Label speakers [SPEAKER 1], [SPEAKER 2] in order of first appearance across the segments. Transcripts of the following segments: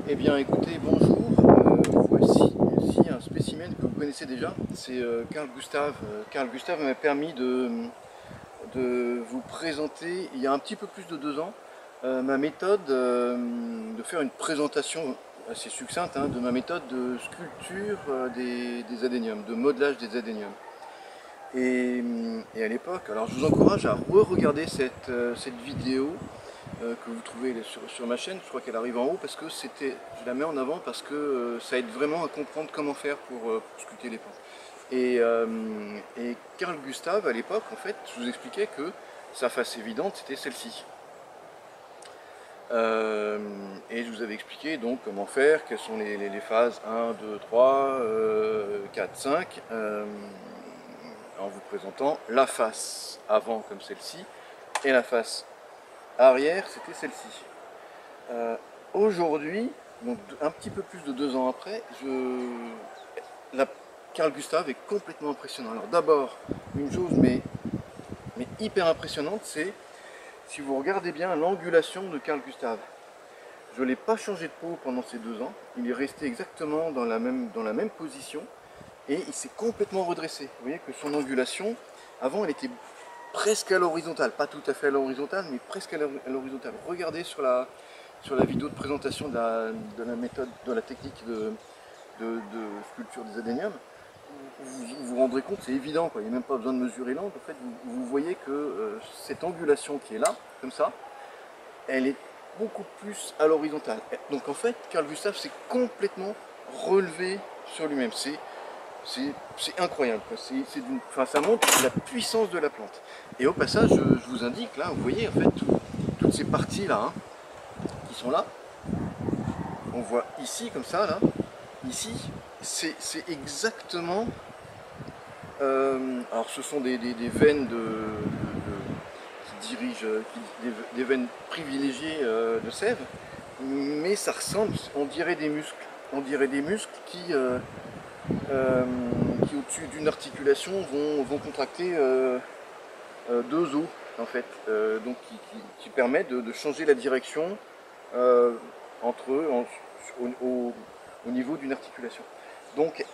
[SPEAKER 1] Eh bien écoutez, bonjour. Voici ici un spécimen que vous connaissez déjà, c'est Carl Gustav. Carl Gustav m'a permis de vous présenter, il y a un petit peu plus de 2 ans, ma méthode, de faire une présentation assez succincte de ma méthode de sculpture des adéniums, de modelage des adéniums. Et à l'époque, alors je vous encourage à re-regarder cette vidéo que vous trouvez sur ma chaîne. Je crois qu'elle arrive en haut parce que je la mets en avant parce que ça aide vraiment à comprendre comment faire pour sculpter les plantes. Et Carl Gustav, à l'époque, en fait, je vous expliquais que sa face évidente, c'était celle-ci. Et je vous avais expliqué donc comment faire, quelles sont les phases 1, 2, 3, 4, 5, en vous présentant la face avant comme celle-ci, et la face arrière, c'était celle-ci. Aujourd'hui, donc un petit peu plus de 2 ans après, Carl Gustav est complètement impressionnant. Alors d'abord, une chose mais hyper impressionnante, c'est si vous regardez bien l'angulation de Carl Gustav. Je ne l'ai pas changé de peau pendant ces 2 ans, il est resté exactement dans la même position et il s'est complètement redressé. Vous voyez que son angulation, avant elle était presque à l'horizontale, pas tout à fait à l'horizontale, mais presque à l'horizontale. Regardez sur la vidéo de présentation de la méthode, de la technique de sculpture des adéniums. Vous vous rendrez compte, c'est évident, quoi. Il n'y a même pas besoin de mesurer l'angle. En fait, vous voyez que cette angulation qui est là, comme ça, elle est beaucoup plus à l'horizontale. Donc en fait, Carl Gustav s'est complètement relevé sur lui-même. C'est incroyable, ça montre la puissance de la plante. Et au passage, je vous indique, là, vous voyez, en fait, toutes ces parties-là, qui sont là, on voit ici, comme ça, là, ici, c'est exactement... alors ce sont des veines qui dirigent, des veines privilégiées de sève, mais ça ressemble, on dirait des muscles. On dirait des muscles qui au-dessus d'une articulation vont contracter 2 os en fait, donc qui permet de changer la direction entre eux au niveau d'une articulation. Donc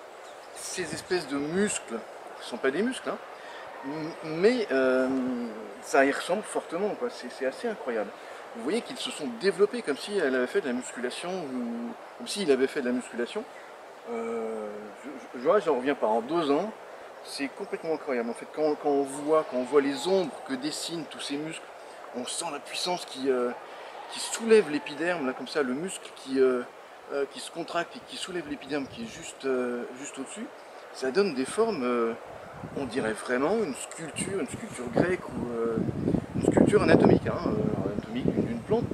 [SPEAKER 1] ces espèces de muscles, ce ne sont pas des muscles, mais ça y ressemble fortement, c'est assez incroyable. Vous voyez qu'ils se sont développés comme si elle avait fait de la musculation, ou comme s'il avait fait de la musculation. J'en reviens pas, en 2 ans, c'est complètement incroyable. En fait, quand on voit les ombres que dessinent tous ces muscles, on sent la puissance qui soulève l'épiderme, là comme ça, le muscle qui se contracte et qui soulève l'épiderme qui est juste au-dessus. Ça donne des formes, on dirait vraiment une sculpture grecque ou une sculpture anatomique, anatomique d'une plante,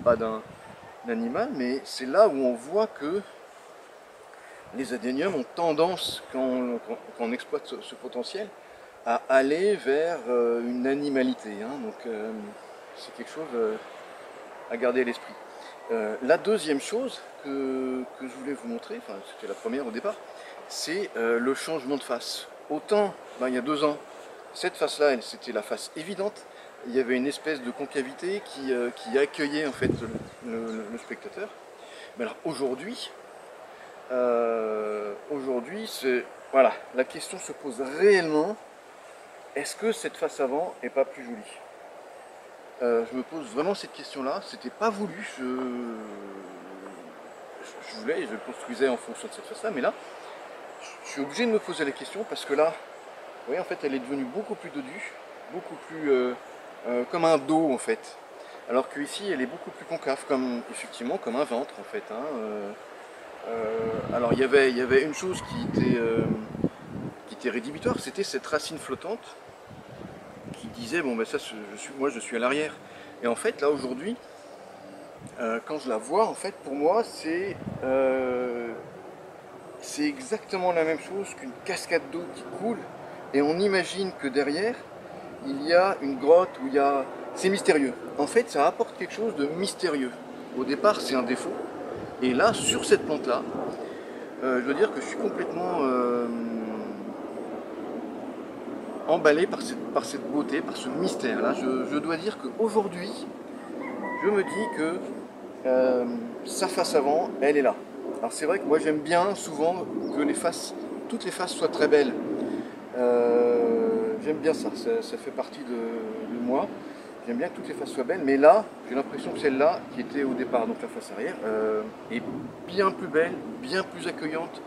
[SPEAKER 1] pas d'un animal, mais c'est là où on voit que les adéniums ont tendance, quand on exploite ce potentiel, à aller vers une animalité. Donc c'est quelque chose à garder à l'esprit. La deuxième chose que je voulais vous montrer, enfin c'était la première au départ, c'est le changement de face. Autant, il y a 2 ans, cette face-là, c'était la face évidente. Il y avait une espèce de concavité qui accueillait en fait le spectateur. Mais alors aujourd'hui, voilà, la question se pose réellement, est-ce que cette face avant est pas plus jolie? Je me pose vraiment cette question-là, c'était pas voulu, je le construisais en fonction de cette face-là, mais là, je suis obligé de me poser la question parce que là, vous voyez, en fait, elle est devenue beaucoup plus dodue, beaucoup plus comme un dos en fait, alors que ici, elle est beaucoup plus concave, effectivement comme un ventre en fait. Alors il y avait une chose qui était rédhibitoire, c'était cette racine flottante qui disait bon ben ça moi je suis à l'arrière. Et en fait là aujourd'hui, quand je la vois, en fait pour moi c'est exactement la même chose qu'une cascade d'eau qui coule, et on imagine que derrière il y a une grotte où c'est mystérieux. En fait ça apporte quelque chose de mystérieux. Au départ c'est un défaut, et là sur cette plante là, je dois dire que je suis complètement emballé par cette beauté, par ce mystère là. Je dois dire qu'aujourd'hui je me dis que sa face avant, elle est là. Alors c'est vrai que moi j'aime bien souvent que toutes les faces soient très belles. J'aime bien ça, ça fait partie de moi. J'aime bien que toutes les faces soient belles, mais là, j'ai l'impression que celle-là, qui était au départ, donc la face arrière, est bien plus belle, bien plus accueillante,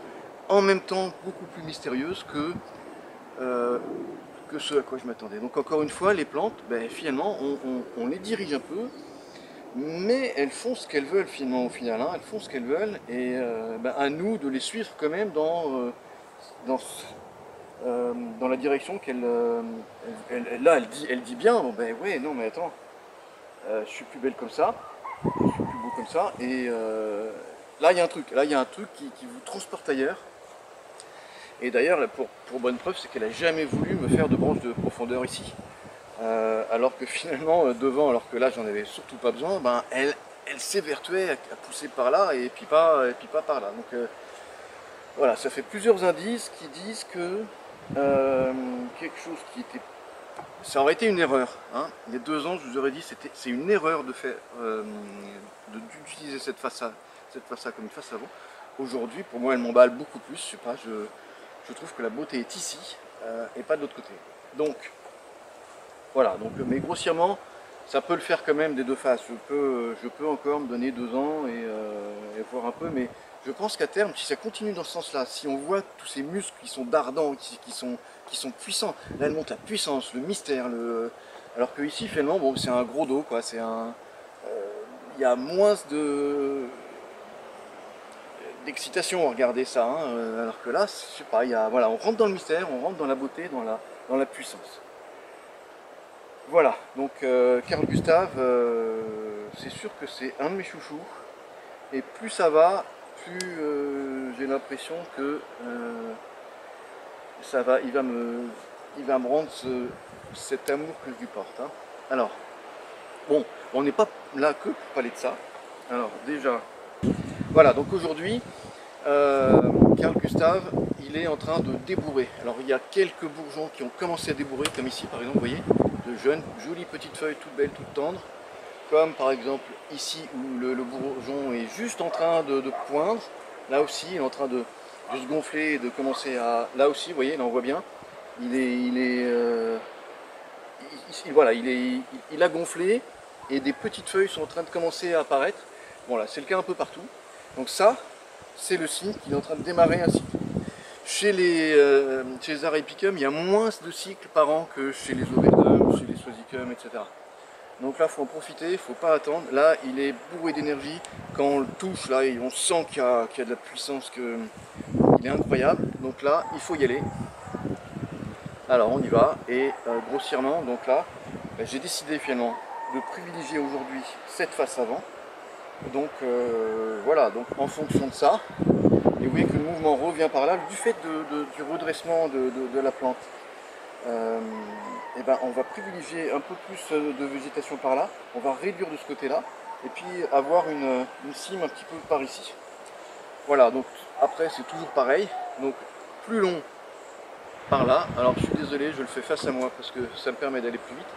[SPEAKER 1] en même temps beaucoup plus mystérieuse que ce à quoi je m'attendais. Donc encore une fois, les plantes, ben, finalement, on les dirige un peu, mais elles font ce qu'elles veulent finalement au final, hein. Elles font ce qu'elles veulent, et ben, à nous de les suivre quand même dans, dans la direction là elle dit bien, bon, ben ouais, non mais attends, je suis plus belle comme ça, je suis plus beau comme ça, et là il y a un truc, qui vous transporte ailleurs. Et d'ailleurs, pour bonne preuve, c'est qu'elle n'a jamais voulu me faire de branche de profondeur ici. Alors que finalement, devant, alors que là, j'en avais surtout pas besoin, ben, elle s'évertuait à pousser par là et puis pas par là. Donc voilà, ça fait plusieurs indices qui disent que quelque chose qui était... Ça aurait été une erreur. Hein. Il y a 2 ans, je vous aurais dit c'est une erreur de faire d'utiliser cette face-là comme une face avant. Aujourd'hui, pour moi, elle m'emballe beaucoup plus. Je sais pas, je trouve que la beauté est ici et pas de l'autre côté. Donc, voilà. Donc, mais grossièrement, ça peut le faire quand même des deux faces. Je peux encore me donner 2 ans et voir un peu, mais je pense qu'à terme, si ça continue dans ce sens-là, si on voit tous ces muscles qui sont dardants, qui sont puissants, là elle montre la puissance, le mystère, alors que ici finalement, bon, c'est un gros dos, quoi. C'est un, il y a moins d'excitation à regarder ça, hein, alors que là, je sais pas, voilà, on rentre dans le mystère, on rentre dans la beauté, dans la puissance. Voilà, donc Carl Gustave, c'est sûr que c'est un de mes chouchous, et plus ça va, plus j'ai l'impression que il va me rendre cet amour que je lui porte. Hein. Alors, bon, on n'est pas là que pour parler de ça. Alors déjà, voilà, donc aujourd'hui, Carl Gustave, il est en train de débourrer. Alors il y a quelques bourgeons qui ont commencé à débourrer, comme ici par exemple, vous voyez, de jeunes, jolies petites feuilles toutes belles, toutes tendres, comme par exemple ici où le bourgeon est juste en train de poindre, là aussi il est en train de se gonfler et de commencer à... Là aussi, vous voyez, là on voit bien, voilà, il a gonflé et des petites feuilles sont en train de commencer à apparaître. Bon là, c'est le cas un peu partout. Donc ça, c'est le signe qu'il est en train de démarrer un cycle. Chez les Arapicum, il y a moins de cycles par an que chez les Overdum, chez les Swazicum, etc. Donc là, il faut en profiter, il ne faut pas attendre. Là, il est bourré d'énergie. Quand on le touche, là, on sent qu'il y a de la puissance, il est incroyable. Donc là, il faut y aller. Alors, on y va. Et grossièrement, donc là, j'ai décidé finalement de privilégier aujourd'hui cette face avant. Donc voilà, donc en fonction de ça, et vous voyez que le mouvement revient par là, du fait du redressement de la plante. Et ben on va privilégier un peu plus de végétation par là, on va réduire de ce côté-là, et puis avoir une cime un petit peu par ici. Voilà, donc après c'est toujours pareil, donc plus long par là. Alors je suis désolé, je le fais face à moi parce que ça me permet d'aller plus vite.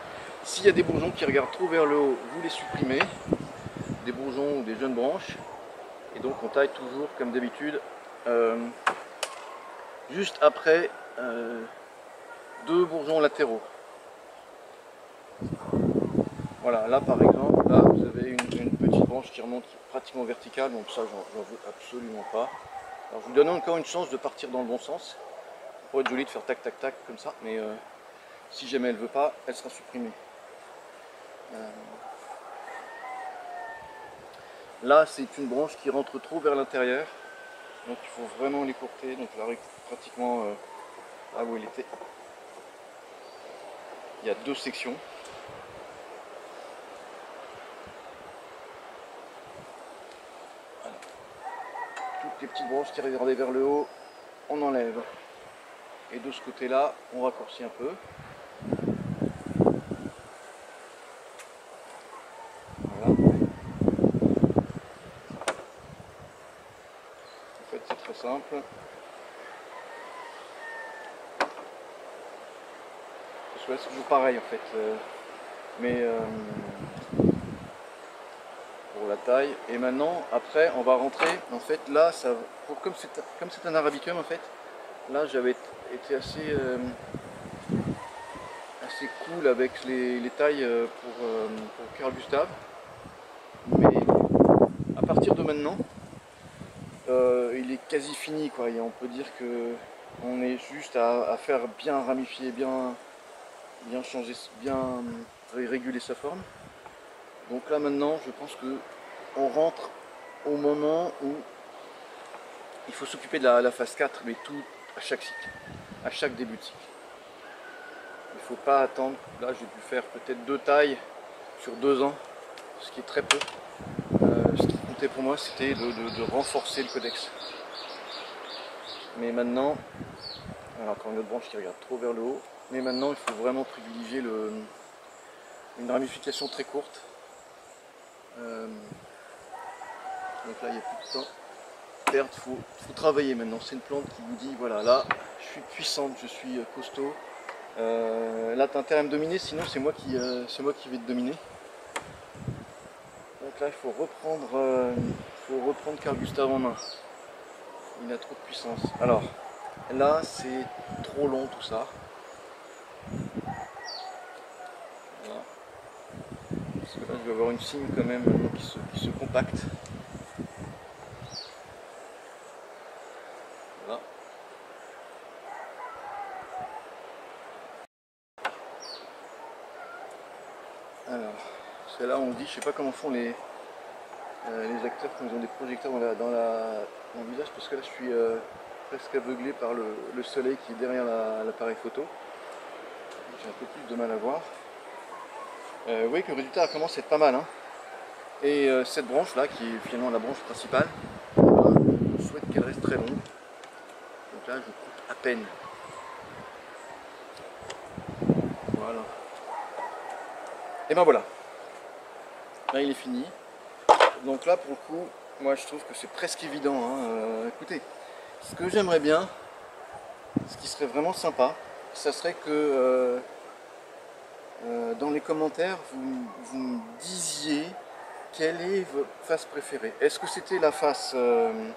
[SPEAKER 1] S'il y a des bourgeons qui regardent trop vers le haut, vous les supprimez, des bourgeons ou des jeunes branches, et donc on taille toujours comme d'habitude juste après 2 bourgeons latéraux. Voilà, là par exemple, là vous avez une petite branche qui remonte pratiquement verticale, donc ça j'en veux absolument pas. Alors je vous donne encore une chance de partir dans le bon sens. Ça pourrait être joli de faire tac tac tac comme ça, mais si jamais elle veut pas, elle sera supprimée. Là c'est une branche qui rentre trop vers l'intérieur, donc il faut vraiment l'écourter, donc là pratiquement là où elle était. Il y a 2 sections. Voilà. Toutes les petites branches qui regardaient vers le haut, on enlève. Et de ce côté-là, on raccourcit un peu. Voilà. En fait, c'est très simple. C'est toujours pareil en fait. Mais pour la taille. Et maintenant, après, on va rentrer. En fait, là, ça, comme c'est un arabicum, en fait, là, j'avais été assez cool avec les tailles pour Carl Gustave. Mais à partir de maintenant, il est quasi fini, quoi. Et on peut dire que on est juste à faire bien ramifier, bien changer, bien réguler sa forme. Donc là maintenant, je pense que on rentre au moment où il faut s'occuper de la phase 4, mais tout à chaque cycle, à chaque début de cycle. Il ne faut pas attendre. Là, j'ai dû faire peut-être 2 tailles sur 2 ans, ce qui est très peu. Ce qui comptait pour moi, c'était de renforcer le codex. Mais maintenant, alors encore une autre branche qui regarde trop vers le haut, mais maintenant il faut vraiment privilégier une ramification très courte. Donc là, il n'y a plus de temps. Il faut travailler maintenant. C'est une plante qui vous dit, voilà, là, je suis puissante, je suis costaud. Là, tu as intérêt à me dominer, sinon c'est moi qui vais te dominer. Donc là, il faut reprendre Carl Gustave en main. Il a trop de puissance. Alors, là, c'est trop long tout ça. Voilà. Parce que là, je vais avoir une cime quand même qui se compacte. Voilà. Alors, c'est là où on dit, je sais pas comment font les acteurs quand ils ont des projecteurs dans le visage, parce que là je suis presque aveuglé par le soleil qui est derrière l'appareil photo. J'ai un peu plus de mal à voir. Vous voyez que le résultat commence à être pas mal. Hein. Et cette branche là, qui est finalement la branche principale, je souhaite qu'elle reste très longue. Donc là je coupe à peine. Voilà. Et ben voilà. Là il est fini. Donc là pour le coup, moi je trouve que c'est presque évident. Hein. Écoutez, ce que j'aimerais bien, ce qui serait vraiment sympa, ça serait que dans les commentaires vous me disiez quelle est votre face préférée. Est-ce que c'était la face, on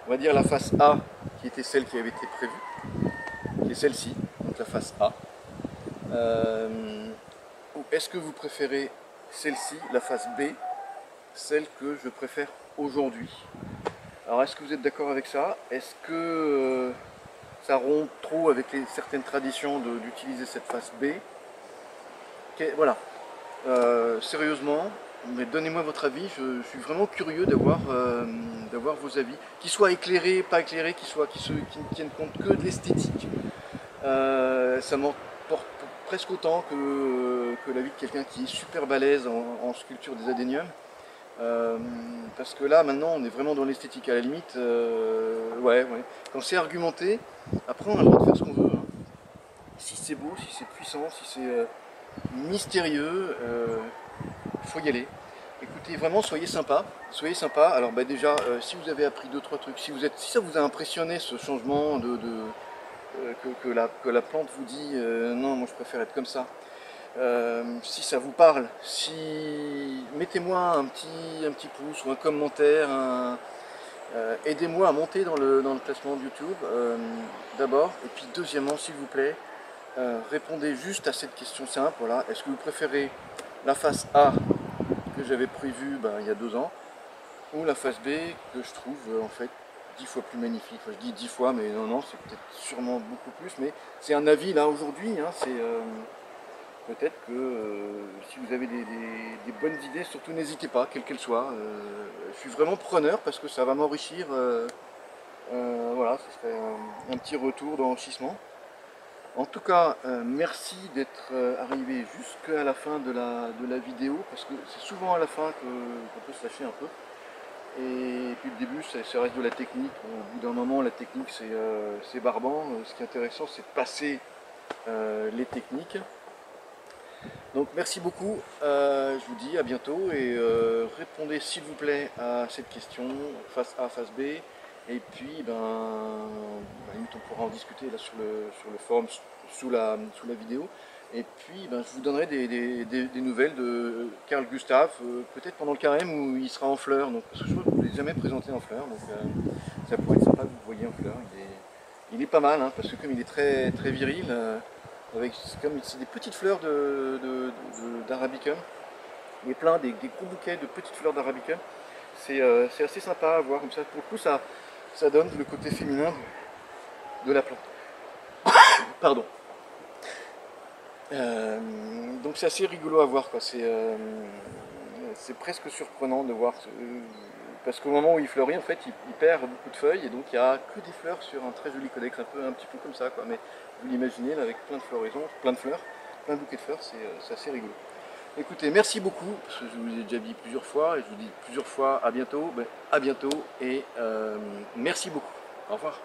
[SPEAKER 1] va dire la face A, qui était celle qui avait été prévue, qui est celle-ci, donc la face A, ou est-ce que vous préférez celle-ci, la face B, celle que je préfère aujourd'hui? Alors est-ce que vous êtes d'accord avec ça? Est-ce que ça rompt trop avec certaines traditions d'utiliser cette face B? Voilà, sérieusement, mais donnez-moi votre avis, je suis vraiment curieux d'avoir vos avis, qu'ils soient éclairés, pas éclairés, qui ne tiennent compte que de l'esthétique. Ça m'emporte presque autant que l'avis de quelqu'un qui est super balèze en sculpture des adéniums. Parce que là maintenant on est vraiment dans l'esthétique, à la limite, ouais. Quand c'est argumenté, après on a le droit de faire ce qu'on veut. Hein. Si c'est beau, si c'est puissant, si c'est mystérieux, il faut y aller. Écoutez, vraiment soyez sympa. Alors bah, déjà, si vous avez appris 2-3 trucs, si ça vous a impressionné ce changement que la plante vous dit non, moi je préfère être comme ça. Si ça vous parle, mettez-moi un petit pouce ou un commentaire, aidez-moi à monter dans le classement de YouTube d'abord, et puis deuxièmement s'il vous plaît, répondez juste à cette question simple, voilà, est-ce que vous préférez la face A que j'avais prévue il y a 2 ans, ou la face B que je trouve en fait 10 fois plus magnifique. Enfin, je dis 10 fois, mais non, c'est peut-être sûrement beaucoup plus, mais c'est un avis là aujourd'hui, hein, c'est... Peut-être que si vous avez des bonnes idées, surtout n'hésitez pas, quelles qu'elles soient. Je suis vraiment preneur parce que ça va m'enrichir. Voilà, ce serait un petit retour d'enrichissement. En tout cas, merci d'être arrivé jusqu'à la fin de la vidéo, parce que c'est souvent à la fin qu'on peut se lâcher un peu. Et puis le début, ça reste de la technique. Au bout d'un moment, la technique, c'est barbant. Ce qui est intéressant, c'est de passer les techniques. Donc merci beaucoup, je vous dis à bientôt et répondez s'il vous plaît à cette question, face A, face B, et puis limite on pourra en discuter là sur le forum sous la vidéo. Et puis ben, je vous donnerai des nouvelles de Carl Gustaf, peut-être pendant le carême où il sera en fleurs, donc, parce que je crois que je ne l'ai jamais présenté en fleurs, donc ça pourrait être sympa que vous le voyez en fleurs. Il est pas mal, hein, parce que comme il est très, très viril, avec comme c'est des petites fleurs d'Arabicum, il est plein des gros bouquets de petites fleurs d'Arabicum, c'est assez sympa à voir comme ça, pour le coup ça donne le côté féminin de la plante. Pardon. Donc c'est assez rigolo à voir, quoi. C'est presque surprenant de voir, parce qu'au moment où il fleurit, en fait, il perd beaucoup de feuilles, et donc il n'y a que des fleurs sur un très joli codex, un petit peu comme ça, quoi. Mais vous l'imaginez, là, avec plein de floraisons, plein de fleurs, plein de bouquets de fleurs, c'est assez rigolo. Écoutez, merci beaucoup, parce que je vous ai déjà dit plusieurs fois, et je vous dis plusieurs fois à bientôt, et merci beaucoup. Au revoir.